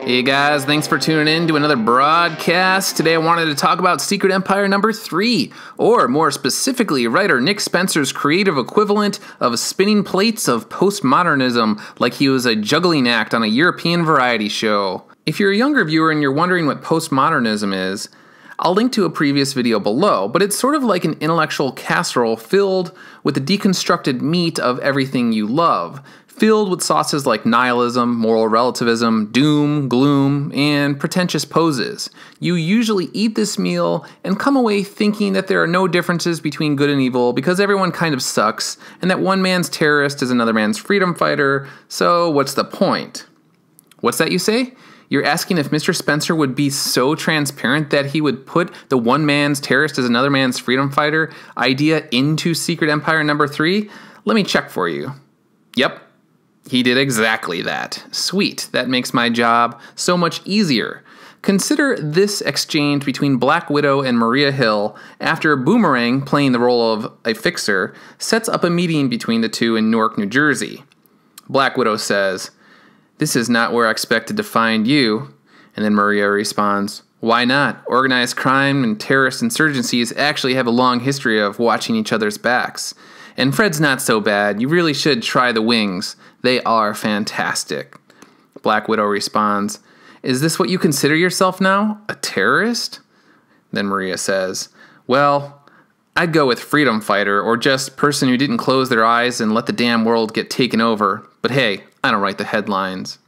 Hey guys, thanks for tuning in to another broadcast. Today I wanted to talk about Secret Empire number 3, or more specifically, writer Nick Spencer's creative equivalent of spinning plates of postmodernism like he was a juggling act on a European variety show. If you're a younger viewer and you're wondering what postmodernism is, I'll link to a previous video below, but it's sort of like an intellectual casserole filled with the deconstructed meat of everything you love, filled with sauces like nihilism, moral relativism, doom, gloom, and pretentious poses. You usually eat this meal and come away thinking that there are no differences between good and evil because everyone kind of sucks, and that one man's terrorist is another man's freedom fighter, so what's the point? What's that you say? You're asking if Mr. Spencer would be so transparent that he would put the one man's terrorist is another man's freedom fighter idea into Secret Empire number 3? Let me check for you. Yep, he did exactly that. Sweet, that makes my job so much easier. Consider this exchange between Black Widow and Maria Hill after Boomerang, playing the role of a fixer, sets up a meeting between the two in Newark, New Jersey. Black Widow says, "This is not where I expected to find you." And then Maria responds, "Why not? Organized crime and terrorist insurgencies actually have a long history of watching each other's backs. And Fred's not so bad. You really should try the wings. They are fantastic." Black Widow responds, "Is this what you consider yourself now? A terrorist?" Then Maria says, "Well, I'd go with freedom fighter or just person who didn't close their eyes and let the damn world get taken over. But hey, I don't write the headlines."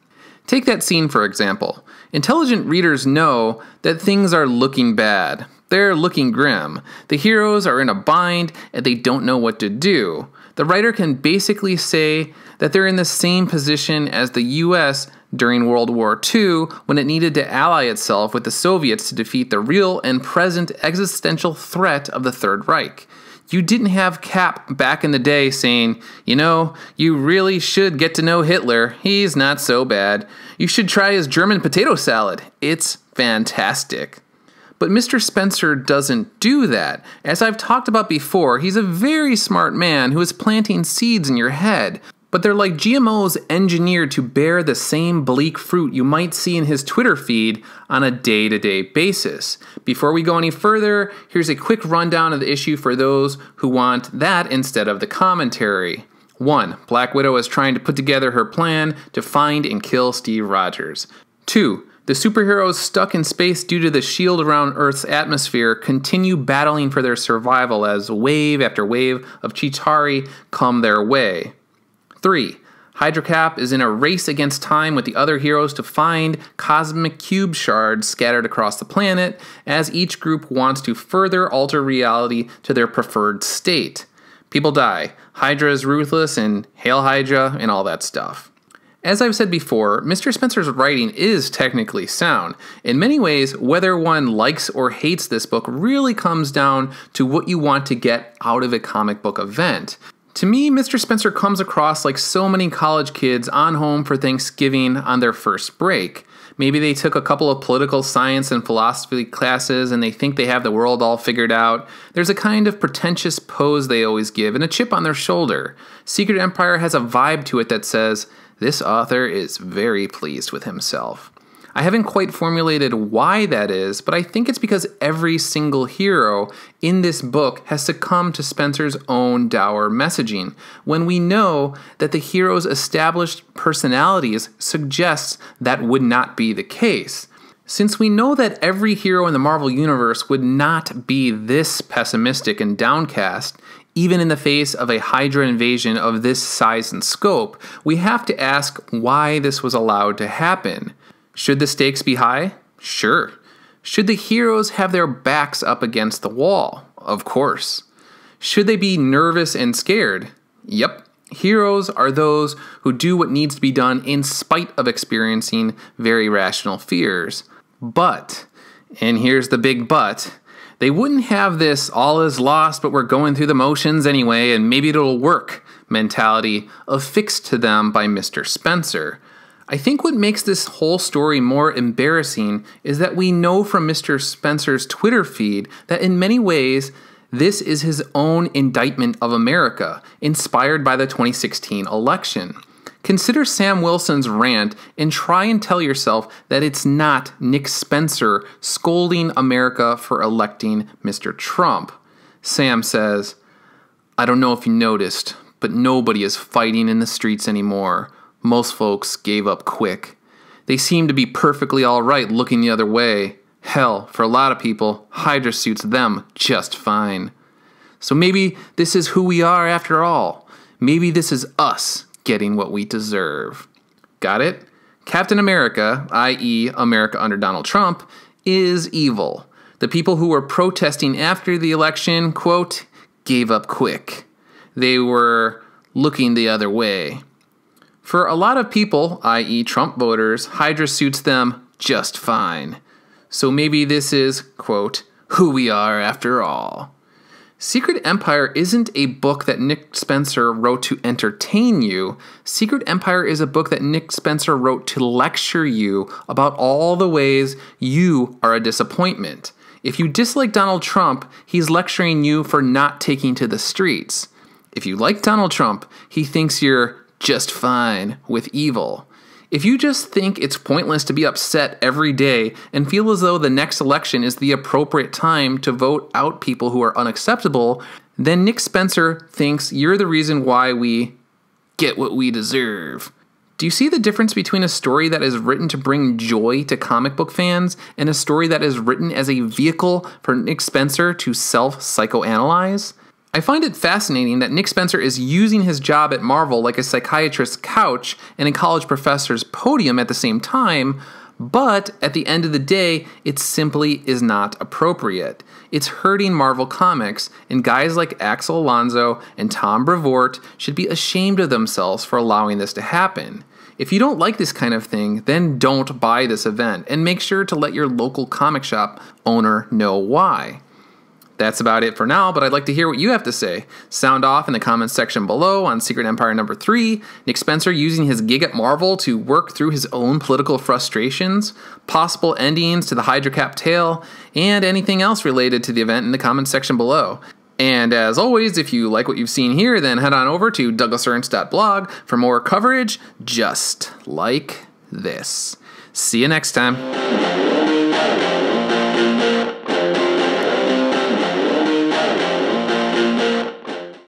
Take that scene for example. Intelligent readers know that things are looking bad. They're looking grim. The heroes are in a bind and they don't know what to do. The writer can basically say that they're in the same position as the US during World War II when it needed to ally itself with the Soviets to defeat the real and present existential threat of the Third Reich. You didn't have Cap back in the day saying, "You know, you really should get to know Hitler. He's not so bad. You should try his German potato salad. It's fantastic." But Mr. Spencer doesn't do that. As I've talked about before, he's a very smart man who is planting seeds in your head. But they're like GMOs engineered to bear the same bleak fruit you might see in his Twitter feed on a day-to-day basis. Before we go any further, here's a quick rundown of the issue for those who want that instead of the commentary. 1. Black Widow is trying to put together her plan to find and kill Steve Rogers. 2. The superheroes stuck in space due to the shield around Earth's atmosphere continue battling for their survival as wave after wave of Chitauri come their way. 3. Hydra Cap is in a race against time with the other heroes to find cosmic cube shards scattered across the planet, as each group wants to further alter reality to their preferred state. People die, Hydra is ruthless, and Hail Hydra, and all that stuff. As I've said before, Mr. Spencer's writing is technically sound. In many ways, whether one likes or hates this book really comes down to what you want to get out of a comic book event. To me, Mr. Spencer comes across like so many college kids on home for Thanksgiving on their first break. Maybe they took a couple of political science and philosophy classes and they think they have the world all figured out. There's a kind of pretentious pose they always give and a chip on their shoulder. Secret Empire has a vibe to it that says, this author is very pleased with himself. I haven't quite formulated why that is, but I think it's because every single hero in this book has succumbed to Spencer's own dour messaging, when we know that the hero's established personalities suggests that would not be the case. Since we know that every hero in the Marvel Universe would not be this pessimistic and downcast, even in the face of a Hydra invasion of this size and scope, we have to ask why this was allowed to happen. Should the stakes be high? Sure. Should the heroes have their backs up against the wall? Of course. Should they be nervous and scared? Yep. Heroes are those who do what needs to be done in spite of experiencing very rational fears. But, and here's the big but, they wouldn't have this all is lost but we're going through the motions anyway and maybe it'll work mentality affixed to them by Mr. Spencer. I think what makes this whole story more embarrassing is that we know from Mr. Spencer's Twitter feed that in many ways this is his own indictment of America, inspired by the 2016 election. Consider Sam Wilson's rant and try and tell yourself that it's not Nick Spencer scolding America for electing Mr. Trump. Sam says, "I don't know if you noticed, but nobody is fighting in the streets anymore. Most folks gave up quick. They seem to be perfectly all right looking the other way. Hell, for a lot of people, Hydra suits them just fine. So maybe this is who we are after all. Maybe this is us getting what we deserve." Got it? Captain America, i.e. America under Donald Trump, is evil. The people who were protesting after the election, quote, gave up quick. They were looking the other way. For a lot of people, i.e. Trump voters, Hydra suits them just fine. So maybe this is, quote, who we are after all. Secret Empire isn't a book that Nick Spencer wrote to entertain you. Secret Empire is a book that Nick Spencer wrote to lecture you about all the ways you are a disappointment. If you dislike Donald Trump, he's lecturing you for not taking to the streets. If you like Donald Trump, he thinks you're just fine with evil. If you just think it's pointless to be upset every day and feel as though the next election is the appropriate time to vote out people who are unacceptable, then Nick Spencer thinks you're the reason why we get what we deserve. Do you see the difference between a story that is written to bring joy to comic book fans and a story that is written as a vehicle for Nick Spencer to self-psychoanalyze? I find it fascinating that Nick Spencer is using his job at Marvel like a psychiatrist's couch and a college professor's podium at the same time, but at the end of the day, it simply is not appropriate. It's hurting Marvel Comics, and guys like Axel Alonso and Tom Brevoort should be ashamed of themselves for allowing this to happen. If you don't like this kind of thing, then don't buy this event, and make sure to let your local comic shop owner know why. That's about it for now, but I'd like to hear what you have to say. Sound off in the comments section below on Secret Empire number 3, Nick Spencer using his gig at Marvel to work through his own political frustrations, possible endings to the Hydra Cap tale, and anything else related to the event in the comments section below. And as always, if you like what you've seen here, then head on over to douglasernst.blog for more coverage just like this. See you next time.